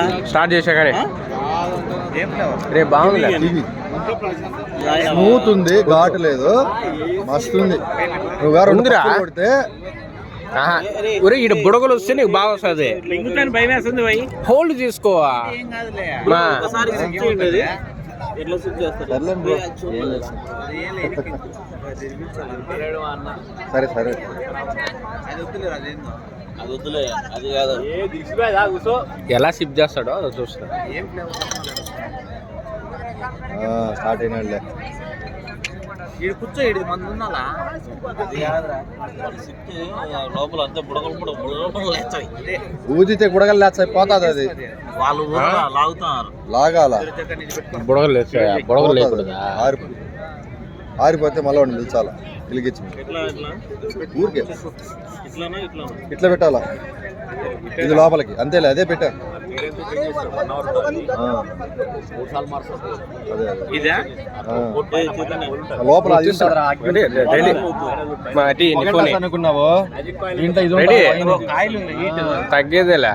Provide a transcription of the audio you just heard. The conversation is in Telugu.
స్టార్ట్ చేసా కానీ రేపు బాగుంది. స్మూత్ ఉంది, ఘాటు లేదు, మస్తు ఉంది. ఉందిరా ఇటు బుడగలు వస్తే నీకు బాగా వస్తుంది. హోల్డ్ చేసుకోవా సరే సరే ఎలా షిప్ చేస్తాడో అది చూస్తా. స్టార్ట్ అయినాడులే. కూర్చో మంది ఉన్నాలా లోపల అంతా ఊదితే బుడగలు లేస్తాయి, పోతుంది అది. వాళ్ళు లాగుతున్నారు, లాగాల బుడగలు లేస్తాయా? బుడగలు లేకూడదా? ఆరిపోతే మళ్ళీ వాడిని పిలిచాలా, పిలిగించి ఊరికే ఇట్లా పెట్టాలా. ఇది లోపలికి అంతేలే, అదే పెట్టా. లోపల అనుకున్నావు తగ్గేదేలే.